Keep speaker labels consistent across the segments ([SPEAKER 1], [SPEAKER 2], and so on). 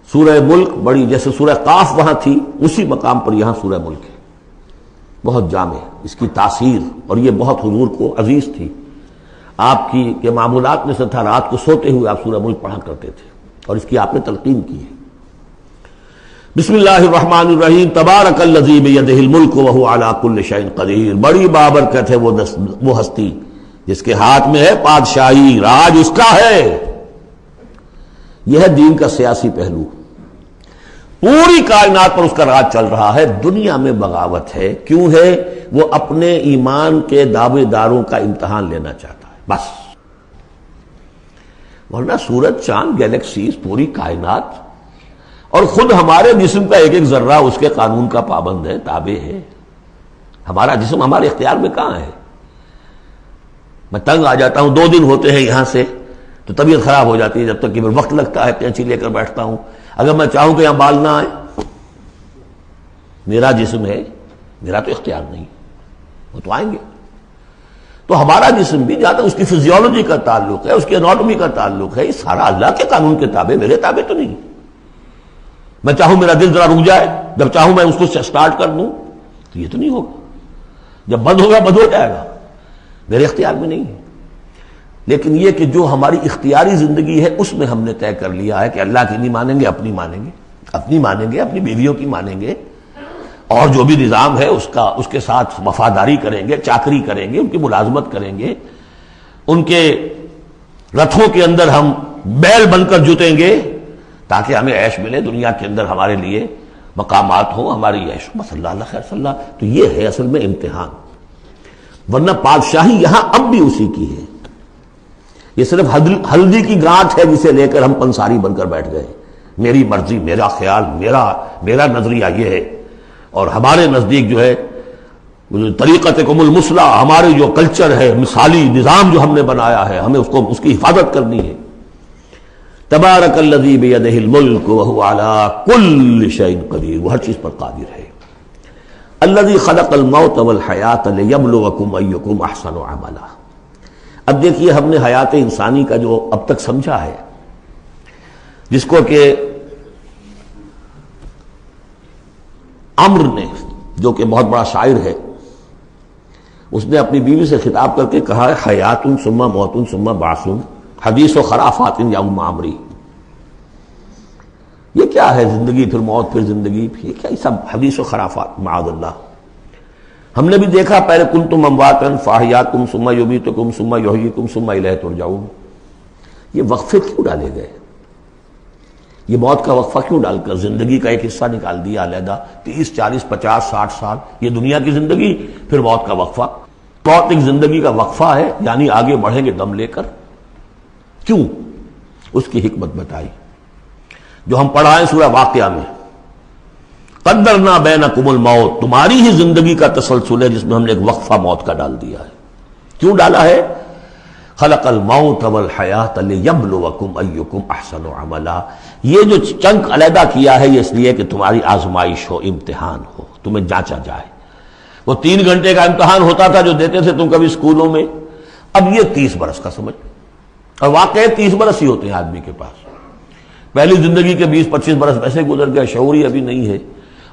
[SPEAKER 1] سورہ ملک بڑی، جیسے سورہ قاف وہاں تھی اسی مقام پر یہاں سورہ ملک ہے، بہت جامع اس کی تاثیر، اور یہ بہت حضور کو عزیز تھی۔ آپ کی کے معمولات میں سے تھا رات کو سوتے ہوئے آپ سورہ ملک پڑھا کرتے تھے، اور اس کی آپ نے تلقین کی ہے۔ بسم اللہ الرحمن الرحیم، تبارک الذی بیدہ الملک وہو علی کل شیء قدیر، بڑی بابرکت ہے وہ ہستی جس کے ہاتھ میں ہے بادشاہی، راج اس کا ہے۔ یہ ہے دین کا سیاسی پہلو، پوری کائنات پر اس کا راج چل رہا ہے۔ دنیا میں بغاوت ہے، کیوں ہے؟ وہ اپنے ایمان کے دعوے داروں کا امتحان لینا چاہتا ہے بس، ورنہ سورج، چاند، گیلیکسیز، پوری کائنات اور خود ہمارے جسم کا ایک ایک ذرہ اس کے قانون کا پابند ہے، تابع ہے۔ ہمارا جسم ہمارے اختیار میں کہاں ہے؟ میں تنگ آ جاتا ہوں، 2 دن ہوتے ہیں یہاں سے تو طبیعت خراب ہو جاتی ہے، جب تک کہ پھر وقت لگتا ہے قینچی لے کر بیٹھتا ہوں۔ اگر میں چاہوں کہ یہاں بال نہ آئے، میرا جسم ہے، میرا تو اختیار نہیں، وہ تو آئیں گے۔ تو ہمارا جسم بھی جہاں تک اس کی فزیولوجی کا تعلق ہے، اس کی اناٹومی کا تعلق ہے، یہ سارا اللہ کے قانون کے تابع، میرے تابع تو نہیں۔ میں چاہوں میرا دل ذرا رک جائے، جب چاہوں میں اس کو سٹارٹ کر دوں تو یہ تو نہیں ہوگا، جب بند ہوگا بند ہو جائے گا، میرے اختیار میں نہیں ہے۔ لیکن یہ کہ جو ہماری اختیاری زندگی ہے اس میں ہم نے طے کر لیا ہے کہ اللہ کی نہیں مانیں گے، اپنی مانیں گے، اپنی مانیں گے، اپنی بیویوں کی مانیں گے، اور جو بھی نظام ہے اس کے ساتھ وفاداری کریں گے، چاکری کریں گے، ان کی ملازمت کریں گے، ان کے رتھوں کے اندر ہم بیل بن کر جتیں گے تاکہ ہمیں عیش ملے، دنیا کے اندر ہمارے لیے مقامات ہوں، ہماری عیش ہو، بس اللہ خیر صلی اللہ۔ تو یہ ہے اصل میں امتحان، ورنہ بادشاہی یہاں اب بھی اسی کی ہے۔ یہ صرف ہلدی کی گانٹھ ہے جسے لے کر ہم پنساری بن کر بیٹھ گئے، میری مرضی، میرا خیال، میرا نظریہ یہ ہے، اور ہمارے نزدیک جو ہے طریقتکم المثلی، ہمارے جو کلچر ہے، مثالی نظام جو ہم نے بنایا ہے، ہمیں اس کی حفاظت کرنی ہے۔ تبارک الذی بیدہ الملک وہو علی کل شیء قدیر، وہ ہر چیز پر قادر ہے۔ الذی خلق الموت والحیاۃ لیبلوکم ایکم احسن عملا۔ اب دیکھیے ہم نے حیات انسانی کا جو اب تک سمجھا ہے، جس کو کہ عمر نے، جو کہ بہت بڑا شاعر ہے، اس نے اپنی بیوی سے خطاب کر کے کہا ہے حیات ثم موت ثم بعث حدیث و خرافات یا ام عمری۔ یہ کیا ہے؟ زندگی پھر موت پھر زندگی، یہ کیا؟ یہ سب حدیث و خرافات، معاذ اللہ۔ ہم نے بھی دیکھا پہلے کنتم امواتا فاحیاکم ثم یمیتکم ثم یحییکم ثم الیہ ترجعون۔ یہ وقفے کیوں ڈالے گئے؟ یہ موت کا وقفہ کیوں ڈال کر زندگی کا ایک حصہ نکال دیا علیحدہ؟ 30 40 50 60 سال یہ دنیا کی زندگی، پھر موت کا وقفہ۔ موت ایک زندگی کا وقفہ ہے، یعنی آگے بڑھیں گے دم لے کر۔ کیوں؟ اس کی حکمت بتائی جو ہم پڑھائیں سورہ واقعہ میں، قدرنا بینکم الموت، تمہاری ہی زندگی کا تسلسل ہے جس میں ہم نے ایک وقفہ موت کا ڈال دیا ہے۔ کیوں ڈالا ہے؟ خلق الموت والحیاۃ لیبلوکم ایکم احسن عملا۔ یہ جو چنک علیحدہ کیا ہے یہ اس لیے کہ تمہاری آزمائش ہو، امتحان ہو، تمہیں جانچا جائے۔ وہ 3 گھنٹے کا امتحان ہوتا تھا جو دیتے تھے تم کبھی اسکولوں میں، اب یہ 30 برس کا سمجھ، اور واقعی 30 برس ہی ہوتے ہیں آدمی کے پاس۔ پہلی زندگی کے 20 25 برس ویسے گزر گئے، شعور ہی ابھی نہیں ہے،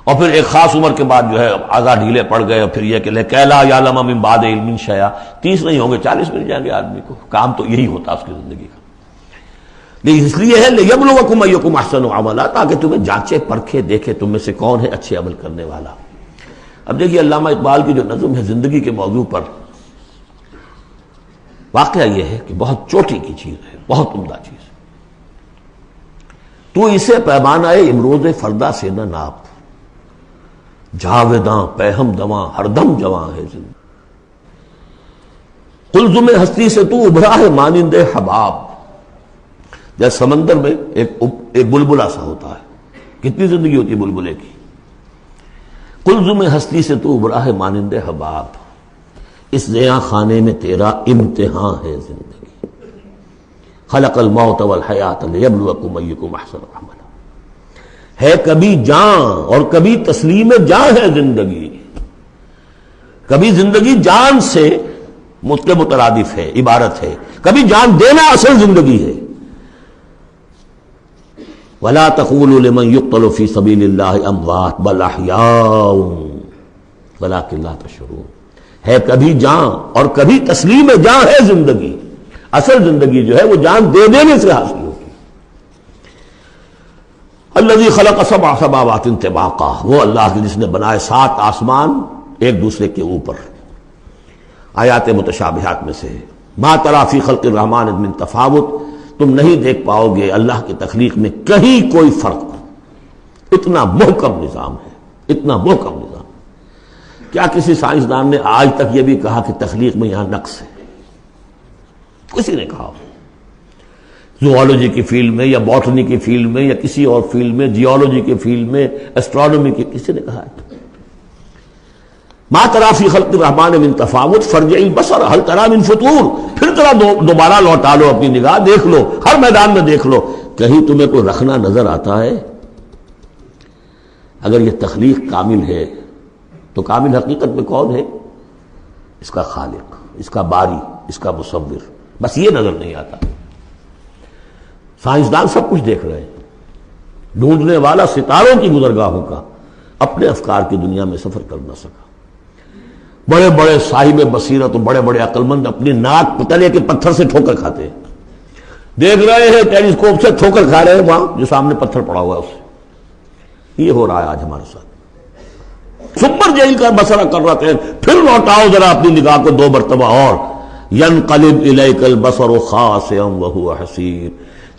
[SPEAKER 1] اور پھر ایک خاص عمر کے بعد جو ہے اعضاء ڈھیلے پڑ گئے، اور پھر یہ کہ لا یعلم من بعد علم شیئا، 30 نہیں ہوں گے 40 مل جائیں گے آدمی کو، کام تو یہی ہوتا اس کی زندگی کا۔ لیکن اس لیے ہے لیبلوکم ایکم احسن عملا، تاکہ تمہیں جانچے پرکھے دیکھے تم میں سے کون ہے اچھے عمل کرنے والا۔ اب دیکھیے علامہ اقبال کی جو نظم ہے زندگی کے موضوع پر، واقعہ یہ ہے کہ بہت چوٹی کی چیز ہے، بہت عمدہ چیز۔ تو اسے پیمانہ امروز فردا سے نہ ناپ، جاویداں پہم دواں ہر دم جواں ہے زندگی۔ قلزم ہستی سے تو ابھرا ہے مانند حباب، جیسے سمندر میں ایک بلبلا سا ہوتا ہے، کتنی زندگی ہوتی ہے بلبلے کی۔ قلزم ہستی سے تو ابھرا ہے مانند حباب، اس زیاں خانے میں تیرا امتحان ہے زندگی۔ خلق الموت والحیات لیبلوکم ایکم احسن عملا۔ ہے کبھی جاں اور کبھی تسلیم جاں ہے زندگی، کبھی زندگی جان سے مترادف ہے، عبارت ہے، کبھی جان دینا اصل زندگی ہے۔ ولا تقولوا لمن يقتل في سبيل الله اموات بل احیاء ولكن لا تشعرون. ہے کبھی جان اور کبھی تسلیم جان ہے زندگی. اصل زندگی جو ہے وہ جان دے دینے سے حاصل ہوتی. الذي خلق سبع سماوات طباقا، وہ اللہ جس نے بنائے 7 آسمان ایک دوسرے کے اوپر. آیات متشابہات میں سے ہے. ما ترى في خلق الرحمن من تفاوت، تم نہیں دیکھ پاؤ گے اللہ کی تخلیق میں کہیں کوئی فرق. اتنا محکم نظام ہے، اتنا محکم نظام. کیا کسی سائنسدان نے آج تک یہ بھی کہا کہ تخلیق میں یہاں نقص ہے؟ کسی نے کہا؟ زوالوجی کی فیلڈ میں یا باٹنی کی فیلڈ میں یا کسی اور فیلڈ میں، جیولوجی کی فیلڈ میں، ایسٹرونومی کی، کسی نے کہا ہے؟ ما ترى في خلق الرحمن من تفاوت فارجع البصر هل ترى من فطور، پھر ذرا دوبارہ لوٹا لو اپنی نگاہ، دیکھ لو، ہر میدان میں دیکھ لو، کہیں تمہیں کوئی رکھنا نظر آتا ہے؟ اگر یہ تخلیق کامل ہے تو کامل حقیقت میں کون ہے؟ اس کا خالق، اس کا باری، اس کا مصور. بس یہ نظر نہیں آتا. سائنسدان سب کچھ دیکھ رہے ہیں. ڈھونڈنے والا ستاروں کی گزرگاہوں کا اپنے افکار کی دنیا میں سفر کر نہ سکا. بڑے بڑے صاحب بصیرت اور بڑے بڑے عقل مند اپنی ناک پتلے کے پتھر سے ٹھوکر کھاتے ہیں. دیکھ رہے ہیں ٹیلیسکوپ سے ٹھوکر کھا رہے ہیں وہاں جو سامنے پتھر پڑا ہوا ہے اس سے. یہ ہو رہا ہے آج ہمارے ساتھ. سپر جیل کا مسئلہ کر رہے ہیں، پھر لوٹاؤ ذرا اپنی نگاہ کو 2 مرتبہ اور. ينقلب الیک البصر خاسئا وهو حسیر،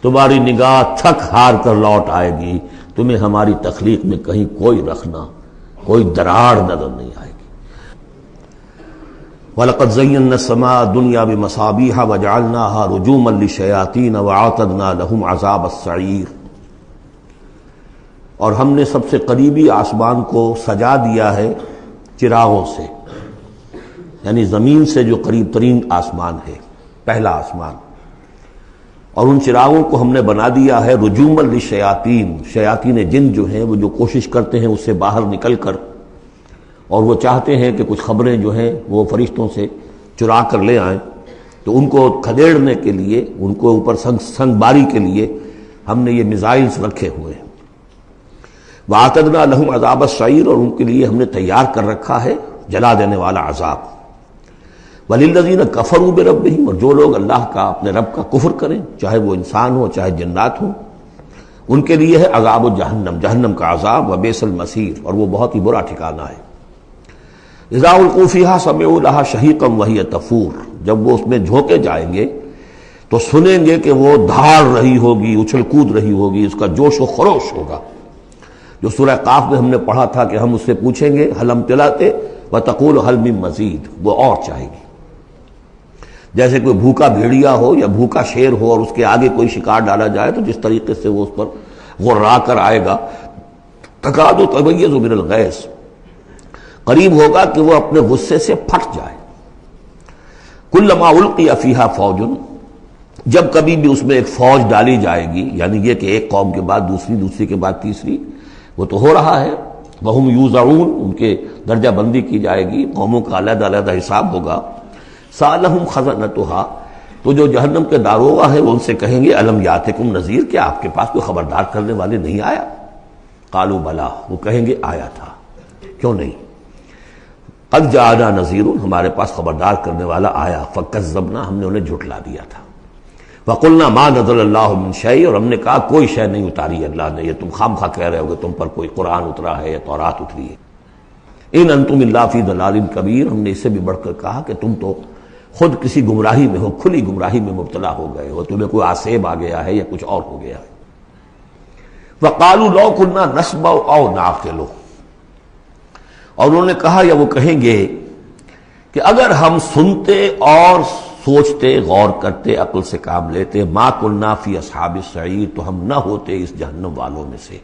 [SPEAKER 1] تمہاری نگاہ تھک ہار کر لوٹ آئے گی، تمہیں ہماری تخلیق میں کہیں کوئی رکھنا، کوئی دراڑ نظر نہیں آئے گی. وَلَقَدْ زَيَّنَّا السَّمَاءَ الدُّنْيَا بِمَصَابِيحَ وَجَعَلْنَاهَا رُجُومًا لِلشَّيَاطِينَ وَأَعْتَدْنَا لَهُمْ عَذَابَ السَّعِيرِ. اور ہم نے سب سے قریبی آسمان کو سجا دیا ہے چراغوں سے، یعنی زمین سے جو قریب ترین آسمان ہے، پہلا آسمان، اور ان چراغوں کو ہم نے بنا دیا ہے رجوما للشیاطین، شیاطین جن جو ہیں وہ جو کوشش کرتے ہیں اس سے باہر نکل کر، اور وہ چاہتے ہیں کہ کچھ خبریں جو ہیں وہ فرشتوں سے چرا کر لے آئیں، تو ان کو کھدیڑنے کے لیے، ان کو اوپر سنگ باری کے لیے ہم نے یہ میزائلز رکھے ہوئے ہیں. وَأَعْتَدْنَا لَهُمْ عَذَابَ السَّعِيرِ، اور ان کے لیے ہم نے تیار کر رکھا ہے جلا دینے والا عذاب. وَلِلَّذِينَ كَفَرُوا بِرَبِّهِمْ، اور جو لوگ اللہ کا، اپنے رب کا کفر کریں، چاہے وہ انسان ہو چاہے جنات ہوں، ان کے لیے ہے عذاب جہنم، جہنم کا عذاب. وَبِئْسَ الْمَصِيرُ، اور وہ بہت ہی برا ٹھکانہ ہے. اذا القوا فیہا سمعوا لہا شہیقا وہی تفور، جب وہ اس میں جھونکے جائیں گے تو سنیں گے کہ وہ دھاڑ رہی ہوگی، اچھل کود رہی ہوگی، اس کا جوش و خروش ہوگا. جو سورہ قاف میں ہم نے پڑھا تھا کہ ہم اس سے پوچھیں گے حل امتلأت وتقول حل من مزید، وہ اور چاہے گی. جیسے کوئی بھوکا بھیڑیا ہو یا بھوکا شیر ہو اور اس کے آگے کوئی شکار ڈالا جائے تو جس طریقے سے وہ اس پر غرا کر آئے گا، تکاد تمیز من الغیظ، قریب ہوگا کہ وہ اپنے غصے سے پھٹ جائے. کلما القی فیہا فوج، جب کبھی بھی اس میں ایک فوج ڈالی جائے گی، یعنی یہ کہ ایک قوم کے بعد دوسری، دوسری کے بعد تیسری، وہ تو ہو رہا ہے. وہم یوزعون، ان کے درجہ بندی کی جائے گی، قوموں کا علیحدہ علیحدہ حساب ہوگا. سألہم خزنتہا، تو جو جہنم کے داروغہ ہیں وہ ان سے کہیں گے الم یاتکم نذیر، کیا آپ کے پاس کوئی خبردار کرنے والے نہیں آیا؟ قالوا بلا، وہ کہیں گے آیا تھا، کیوں نہیں؟ قد جاءنا نذیر، ہمارے پاس خبردار کرنے والا آیا. فکذبنا، ہم نے انہیں جھٹلا دیا تھا. وقلنا ما نزل اللہ من شیء، اور ہم نے کہا کوئی شے نہیں اتاری اللہ نے، یہ تم خام خواہ کہہ رہے ہو کہ تم پر کوئی قرآن اترا ہے یا تورات اتری ہے. ان انتم الا فی ضلال کبیر، ہم نے اس سے بھی بڑھ کر کہا کہ تم تو خود کسی گمراہی میں ہو، کھلی گمراہی میں مبتلا ہو گئے ہو، تمہیں کوئی آسیب آ گیا ہے یا کچھ اور ہو گیا ہے. وقالوا لو كنا نسمع او نعقل، اور انہوں نے کہا یا وہ کہیں گے کہ اگر ہم سنتے اور سوچتے، غور کرتے، عقل سے کام لیتے، ما كنا فی اصحاب السعیر، تو ہم نہ ہوتے اس جہنم والوں میں سے.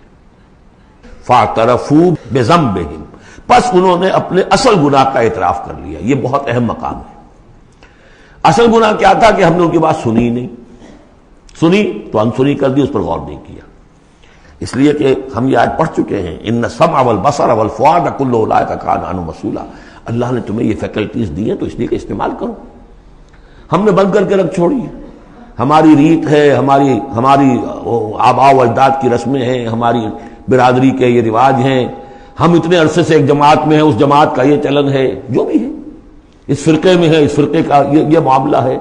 [SPEAKER 1] فاعترفوا بذنبہم، پس انہوں نے اپنے اصل گناہ کا اعتراف کر لیا. یہ بہت اہم مقام ہے. اصل گناہ کیا تھا کہ ہم نے ان کی بات سنی نہیں، سنی تو انسنی کر دی، اس پر غور نہیں کیا. اس لیے کہ ہم یہ آج پڑھ چکے ہیں ان السمع والبصر والفؤاد کل اولئک کان عنہ مسئولا، اللہ نے تمہیں یہ فیکلٹیز دی ہیں تو اس لیے کہ استعمال کرو. ہم نے بند کر کے رکھ چھوڑی ہے. ہماری ریت ہے، ہماری آباء و اجداد کی رسمیں ہیں، ہماری برادری کے یہ رواج ہیں، ہم اتنے عرصے سے ایک جماعت میں ہیں، اس جماعت کا یہ چلن ہے، جو بھی ہے اس فرقے میں ہے، اس فرقے کا یہ معاملہ ہے،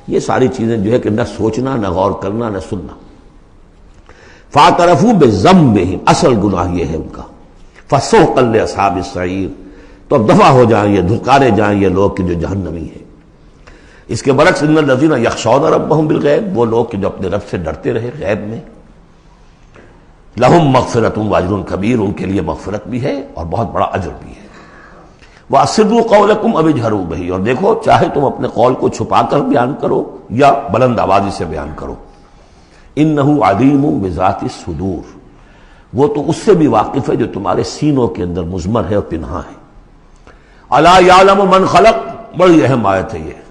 [SPEAKER 1] یہ ساری چیزیں جو ہے کہ نہ سوچنا، نہ غور کرنا، نہ سننا۔ فاعترفوا بذنبہم، اصل گناہ یہ ہے ان کا، فسحقا لاصحاب السعیر، تو اب دفع ہو جائیں یہ، دھکارے جائیں یہ لوگ کہ جو جہنمی ہیں۔ اس کے برعکس ان الذین یخشون ربہم بالغیب، وہ لوگ کہ جو اپنے رب سے ڈرتے رہے غیب میں، لہم مغفرۃ واجر کبیر، ان کے لیے مغفرت بھی ہے اور بہت بڑا اجر بھی ہے۔ واسروا قولکم او اجہروا بہ، اور دیکھو چاہے تم اپنے قول کو چھپا کر بیان کرو یا بلند آوازی سے بیان کرو، انہ علیم بذات الصدور، وہ تو اس سے بھی واقف ہے جو تمہارے سینوں کے اندر مضمر ہے اور پنہاں ہے۔ الا یعلم من خلق، بڑی اہم آیت ہے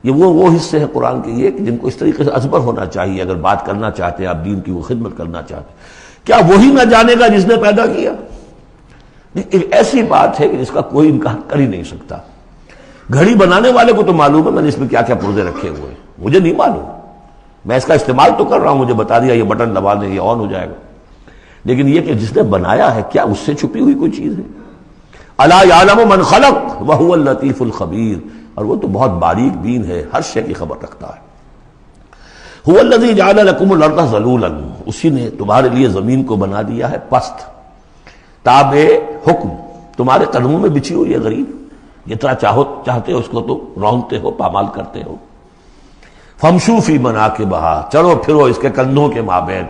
[SPEAKER 1] یہ وہ حصے ہیں قرآن کے یہ کہ جن کو اس طریقے سے ازبر ہونا چاہیے اگر بات کرنا چاہتے ہیں آپ، دین کی وہ خدمت کرنا چاہتے ہیں۔ کیا وہی نہ جانے گا جس نے پیدا کیا؟ ایک ایسی بات ہے کہ جس کا کوئی انکار کر ہی نہیں سکتا۔ گھڑی بنانے والے کو تو معلوم ہے میں نے اس میں کیا کیا پرزے رکھے ہوئے ہیں، مجھے نہیں معلوم، میں اس کا استعمال تو کر رہا ہوں، مجھے بتا دیا یہ بٹن دبا دیں یہ آن ہو جائے گا، لیکن یہ کہ جس نے بنایا ہے کیا اس سے چھپی ہوئی کوئی چیز ہے؟ الا یعلم من خلق وهو اللطیف الخبیر، اور وہ تو بہت باریک بین ہے، ہر شے کی خبر رکھتا ہے۔ هو الذی جعل لکم الارض ذلولا، اسی نے تمہارے لیے زمین کو بنا دیا ہے پست، تابع حکم، تمہارے قدموں میں بچھی ہوئی ہے غریب، جتنا چاہتے ہو اس کو تو رونتے ہو، پامال کرتے ہو۔ فامشوا فی مناکبہا، چلو پھرو اس کے کندھوں کے مابین،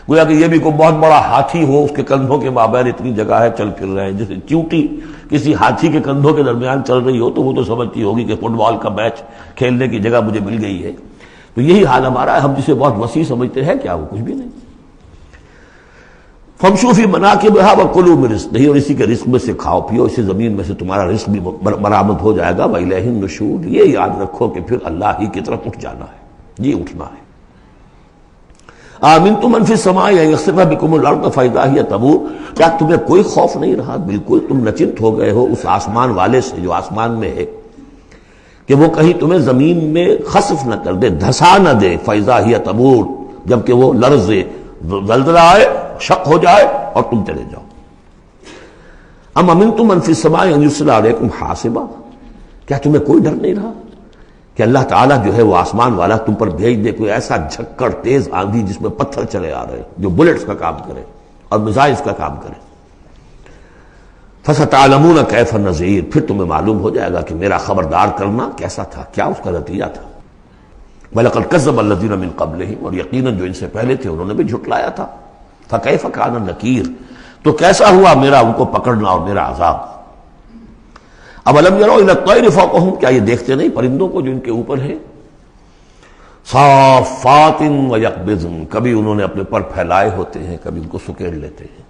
[SPEAKER 1] گویا کہ یہ بھی کوئی بہت بڑا ہاتھی ہو، اس کے کندھوں کے مابین اتنی جگہ ہے، چل پھر رہے ہیں، جیسے چیونٹی کسی ہاتھی کے کندھوں کے درمیان چل رہی ہو تو وہ تو سمجھتی ہوگی کہ فٹ بال کا میچ کھیلنے کی جگہ مجھے مل گئی ہے۔ تو یہی حال ہمارا ہے، ہم جسے بہت وسیع سمجھتے ہیں کیا وہ کچھ بھی نہیں۔ فامشوا فی مناکبہا وکلوا من رزقہ، اور اسی کے رزق میں سے کھاؤ پیو، اسی زمین میں سے تمہارا رزق بھی برآمد ہو جائے گا۔ وإلیہ النشور، یہ یاد رکھو کہ پھر اللہ ہی کی طرف اٹھ جانا ہے، یہ اٹھنا ہے۔ آمنتم من فی السماء ان یخسف بکم الارض فاذا ہی تمور، کیا تمہیں کوئی خوف نہیں رہا؟ بالکل تم نچنت ہو گئے ہو اس آسمان والے سے جو آسمان میں ہے کہ وہ کہیں تمہیں زمین میں خسف نہ کر دے، دھسا نہ دے، فاذا ہی تمور، جبکہ وہ لرزے، زلزلہ آئے، شق ہو جائے اور تم چلے جاؤ۔ ام امنتم من فی السماء ان یرسل علیکم حاصبا، کیا تمہیں کوئی ڈر نہیں رہا کہ اللہ تعالیٰ جو ہے وہ آسمان والا تم پر بھیج دے کوئی ایسا جھکڑ تیز آندھی جس میں پتھر چلے آ رہے جو بلٹس کا کام کرے اور میزائلز کا کام کرے۔ فَسَتَعْلَمُونَ كَيْفَ النَّذِيرُ، پھر تمہیں معلوم ہو جائے گا کہ میرا خبردار کرنا کیسا تھا، کیا اس کا نتیجہ تھا۔ وَلَقَدْ كَذَّبَ الَّذِينَ مِن قَبْلِهِمْ، اور یقیناً جو ان سے پہلے تھے انہوں نے بھی جھٹلایا تھا۔ فَكَيْفَ كَانَ النَّكِيرُ، تو کیسا ہوا میرا ان کو پکڑنا اور میرا عذاب۔ اَوَلَمْ يَرَوْا إِلَى الطَّيْرِ فَوْقَهُمْ، کیا یہ دیکھتے نہیں پرندوں کو جو ان کے اوپر ہے؟ صافات ویقبضن، کبھی انہوں نے اپنے پر پھیلائے ہوتے ہیں، کبھی ان کو سکیڑ لیتے ہیں۔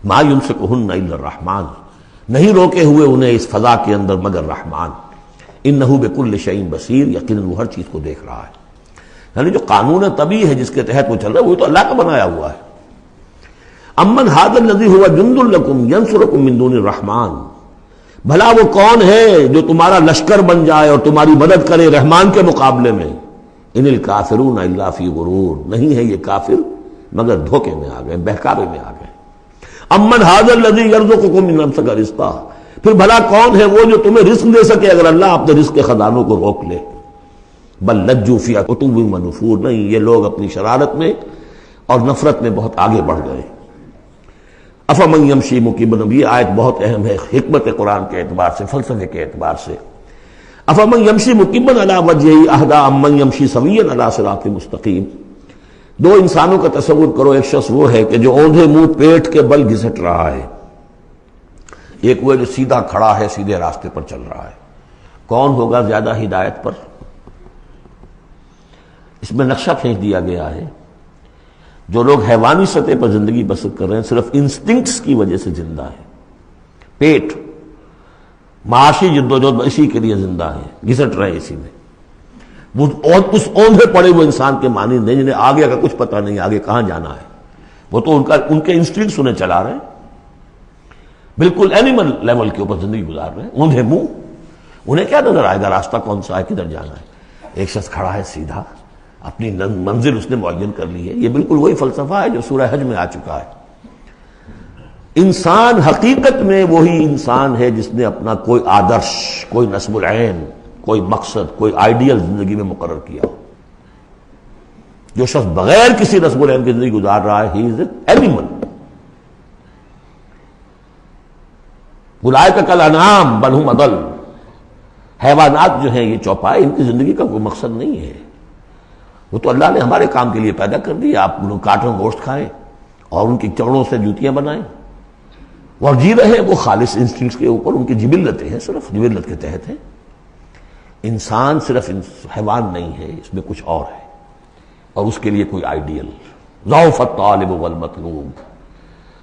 [SPEAKER 1] ما یمسکہن الا الرحمن، نہیں روکے ہوئے انہیں اس فضا کے اندر مگر رحمان۔ انہ بکل شیء بصیر، یقیناً وہ ہر چیز کو دیکھ رہا ہے۔ یعنی جو قانون طبیعی ہے جس کے تحت وہ چل رہا ہے وہ تو اللہ کا بنایا ہوا ہے۔ امن ھذا الذی هو جند لکم ینصرکم من دون الرحمن، بھلا وہ کون ہے جو تمہارا لشکر بن جائے اور تمہاری مدد کرے رحمان کے مقابلے میں؟ ان الکافرون الا فی غرور، نہیں ہے یہ کافر مگر دھوکے میں آ گئے، بہکاوے میں آ گئے۔ امن ھذا الذی یرزقکم من امسک رزقہ، پھر بھلا کون ہے وہ جو تمہیں رزق دے سکے اگر اللہ اپنے رزق کے خزانوں کو روک لے؟ بل لجوا فی عتو ونفور، نہیں یہ لوگ اپنی شرارت میں اور نفرت میں بہت آگے بڑھ گئے۔ افمن یمشی مکبا، یہ آیت بہت اہم ہے حکمت قرآن کے اعتبار سے، فلسفے کے اعتبار سے۔ افمن یمشی مکبا علی وجہہ اہدی امن یمشی سویا علی صراط مستقیم، دو انسانوں کا تصور کرو، ایک شخص وہ ہے کہ جو اوندھے منہ پیٹ کے بل گھسٹ رہا ہے، ایک وہ جو سیدھا کھڑا ہے، سیدھے راستے پر چل رہا ہے۔ کون ہوگا زیادہ ہدایت پر؟ اس میں نقشہ کھینچ دیا گیا ہے، جو لوگ حیوانی سطح پر زندگی بسر کر رہے ہیں صرف انسٹنکٹس کی وجہ سے زندہ ہیں، پیٹ معاشی جدوجہد اسی کے لیے زندہ ہیں، گھسٹ رہے ہیں اسی میں۔ وہ اس اوندھے پڑے ہوئے انسان کے معنی نہیں جنہیں آگے کا کچھ پتہ نہیں، آگے کہاں جانا ہے، وہ تو ان کے انسٹنکٹس انہیں چلا رہے ہیں، بالکل اینیمل لیول کے اوپر زندگی گزار رہے ہیں، اوندھے منہ۔ انہیں کیا نظر آئے گا راستہ کون سا ہے، کدھر جانا ہے؟ ایک شخص کھڑا ہے سیدھا، اپنی منزل اس نے معین کر لی ہے۔ یہ بالکل وہی فلسفہ ہے جو سورہ حج میں آ چکا ہے۔ انسان حقیقت میں وہی انسان ہے جس نے اپنا کوئی آدرش، کوئی نصب العین، کوئی مقصد، کوئی آئیڈیل زندگی میں مقرر کیا ہو۔ جو شخص بغیر کسی نصب العین کی زندگی گزار رہا ہے، ہی از اے اینیمل۔ اولئک کالانعام بل ھم اضل، حیوانات جو ہیں یہ چوپائے، ان کی زندگی کا کوئی مقصد نہیں ہے۔ وہ تو اللہ نے ہمارے کام کے لیے پیدا کر دی، آپ انہوں کاٹوں گوشت کھائیں اور ان کی چمڑوں سے جوتیاں بنائیں اور جی رہے ہیں وہ خالص انسٹنکٹس کے اوپر، ان کی جبلتیں ہیں، صرف جبلت کے تحت ہیں۔ انسان صرف حیوان نہیں ہے، اس میں کچھ اور ہے، اور اس کے لیے کوئی آئیڈیل۔ ضعف الطالب والمطلوب،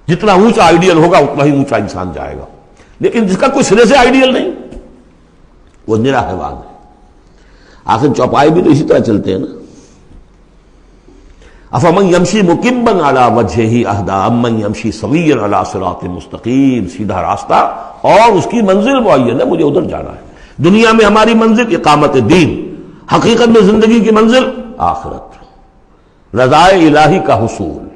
[SPEAKER 1] جتنا اونچا آئیڈیل ہوگا اتنا ہی اونچا انسان جائے گا، لیکن جس کا کوئی سرے سے آئیڈیل نہیں وہ نرا حیوان ہے۔ آخر چوپائے بھی تو اسی طرح چلتے ہیں نا۔ افمن یمشی مکبا علی وجہہ اہدی امن یمشی سویا علی صراط مستقیم، سیدھا راستہ اور اس کی منزل معین ہے، مجھے ادھر جانا ہے۔ دنیا میں ہماری منزل اقامت دین، حقیقت میں زندگی کی منزل آخرت، رضائے الہی کا حصول۔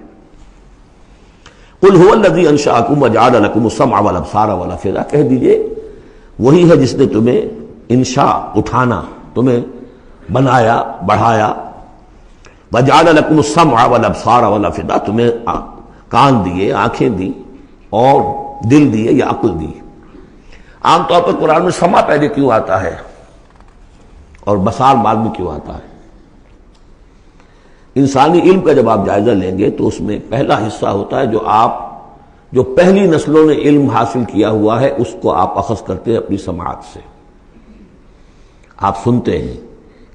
[SPEAKER 1] قل هو الذی انشأکم وجعل لکم السمع والابصار والافئدہ، کہہ دیجئے وہی ہے جس نے تمہیں انشاء اٹھانا، تمہیں بنایا، بڑھایا، وجعل لکم السمع والابصار والافئدہ، تمہیں کان دیے، آنکھیں دی اور دل دیے یا عقل دی۔ عام طور پر قرآن میں سمع پہلے کیوں آتا ہے اور بصار بعد میں کیوں آتا ہے؟ انسانی علم کا جب آپ جائزہ لیں گے تو اس میں پہلا حصہ ہوتا ہے جو پہلی نسلوں نے علم حاصل کیا ہوا ہے، اس کو آپ اخذ کرتے ہیں اپنی سماعت سے۔ آپ سنتے ہیں،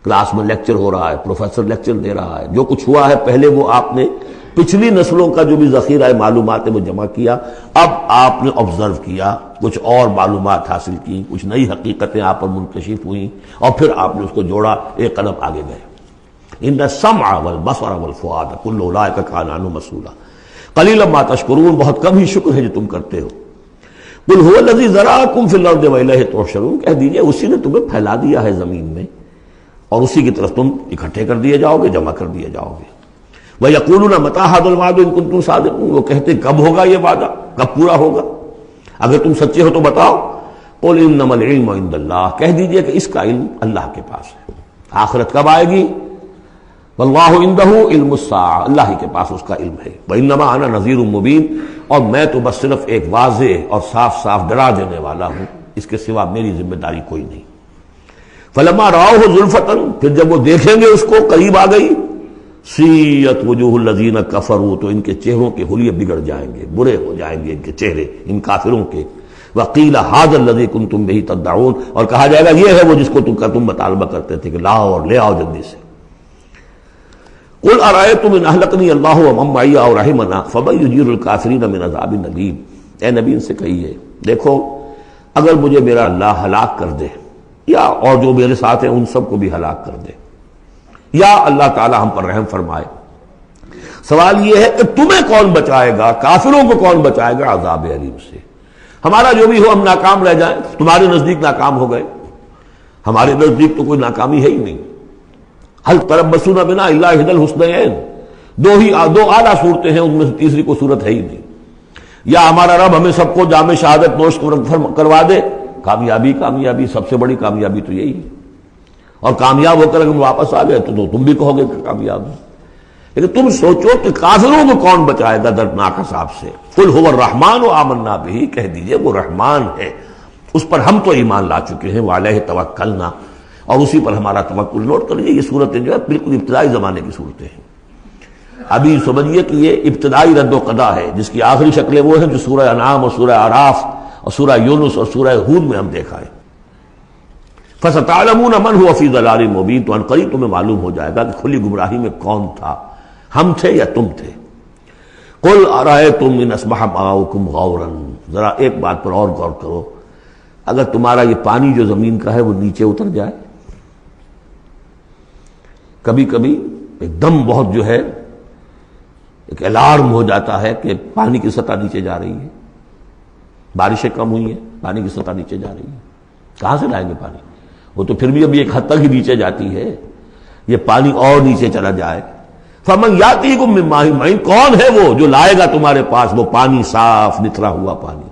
[SPEAKER 1] کلاس میں لیکچر ہو رہا ہے، پروفیسر لیکچر دے رہا ہے، جو کچھ ہوا ہے پہلے وہ آپ نے پچھلی نسلوں کا جو بھی ذخیرہ معلومات ہے وہ جمع کیا، اب آپ نے آبزرو کیا، کچھ اور معلومات حاصل کی، کچھ نئی حقیقتیں آپ پر منکشف ہوئیں اور پھر آپ نے اس کو جوڑا، ایک قدم آگے گئے۔ ان السمع والبصر والفؤاد کل اولئک کان عنہ مسئولا قلیلا ما تشکرون، بہت کم ہی شکر ہے جو تم کرتے ہو۔ قل هو الذی ذرأکم فی الارض والیہ تحشرون، کہہ دیجئے اسی نے تمہیں پھیلا دیا ہے زمین میں اور اسی کی طرف تم اکٹھے کر دیے جاؤ گے، جمع کر دیے جاؤ گے۔ وَيَقُولُونَ مَتَىٰ هَٰذَا الْوَعْدُ إِن كُنتُمْ صَادِقِينَ، وہ کہتے کب ہوگا یہ وعدہ، کب پورا ہوگا، اگر تم سچے ہو تو بتاؤ۔ قُلْ إِنَّمَا الْعِلْمُ عِندَ اللَّهِ، کہہ دیجئے کہ اس کا علم اللہ کے پاس ہے۔ آخرت کب آئے گی؟ وَاللَّهُ عِندَهُ عِلْمُ السَّاعَةِ، اللہ ہی کے پاس اس کا علم ہے۔ وَإِنَّمَا أَنَا نَذِيرٌ مُّبِينٌ، اور میں تو بس صرف ایک واضح اور صاف صاف ڈرا دینے والا ہوں، اس کے سوا میری ذمہ داری کوئی نہیں۔ فَلَمَّا رَأَوْهُ زُلْفَةً، پھر جب وہ دیکھیں گے اس کو قریب آ گئی، سیئت وجوہ الذین کفروا، تو ان کے چہروں کے حلیے بگڑ جائیں گے، برے ہو جائیں گے ان کے چہرے، ان کافروں کے۔ وقیل ھذا الذی کنتم بہ تدعون، اور کہا جائے گا یہ ہے وہ جس کو تم مطالبہ کرتے تھے کہ لاؤ اور لے آؤ جلدی سے۔ قل ارأیتم ان اہلکنی اللہ ومن معی او رحمنا فمن یجیر الکافرین من عذاب الیم، اے نبی ان سے کہیے دیکھو اگر مجھے میرا اللہ ہلاک کر دے یا اور جو میرے ساتھ ہیں ان سب کو بھی ہلاک کر دے، یا اللہ تعالی ہم پر رحم فرمائے، سوال یہ ہے کہ تمہیں کون بچائے گا، کافروں کو کون بچائے گا عذاب علیم سے؟ ہمارا جو بھی ہو ہم ناکام رہ جائیں، تمہارے نزدیک ناکام ہو گئے، ہمارے نزدیک تو کوئی ناکامی ہے ہی نہیں۔ هل تربصون بنا الا احدى الحسنيين، دو اعلیٰ صورتیں ہیں، ان میں سے تیسری کوئی صورت ہے ہی نہیں۔ یا ہمارا رب ہمیں سب کو جام شہادت نوش کروا دے، کامیابی سب سے بڑی کامیابی تو یہی ہے، اور کامیاب ہو کر اگر واپس آ گئے تو تم بھی کہو گے کہ کامیاب ہے۔ لیکن تم سوچو کہ کافروں کو کون بچائے گا دردناک عذاب سے؟ قل هو الرحمن آمنا به، کہہ دیجئے وہ رحمان ہے، اس پر ہم تو ایمان لا چکے ہیں، وعلیہ توکلنا، اور اسی پر ہمارا توکل۔ نوٹ کر لیجیے یہ صورتیں جو ہے بالکل ابتدائی زمانے کی صورتیں ہیں۔ ابھی سمجھیے کہ یہ ابتدائی رد و قضا ہے، جس کی آخری شکلیں وہ ہیں جو سورہ انعام اور سورہ اعراف اور سورہ یونس اور سورہ ہود میں ہم دیکھا ہے۔ فَسَتَعْلَمُونَ مَنْ هُوَ فِي ضَلَالٍ مُّبِينٍ، تو عنقریب تمہیں معلوم ہو جائے گا کہ کھلی گمراہی میں کون تھا، ہم تھے یا تم تھے۔ قُلْ أَرَأَيْتُمْ إِنْ أَصْبَحَ مَاؤُكُمْ غَوْرًا، ذرا ایک بات پر اور غور کرو، اگر تمہارا یہ پانی جو زمین کا ہے وہ نیچے اتر جائے، کبھی کبھی ایک دم بہت جو ہے ایک الارم ہو جاتا ہے کہ پانی کی سطح نیچے جا رہی ہے، بارشیں کم ہوئی ہیں، پانی کی سطح نیچے جا رہی ہے، کہاں سے لائیں گے پانی؟ وہ تو پھر بھی ابھی ایک حد تک ہی نیچے جاتی ہے، یہ پانی اور نیچے چلا جائے. فمن یاتیکم من ماء معین، کون ہے وہ جو لائے گا تمہارے پاس وہ پانی صاف نتھرا ہوا پانی.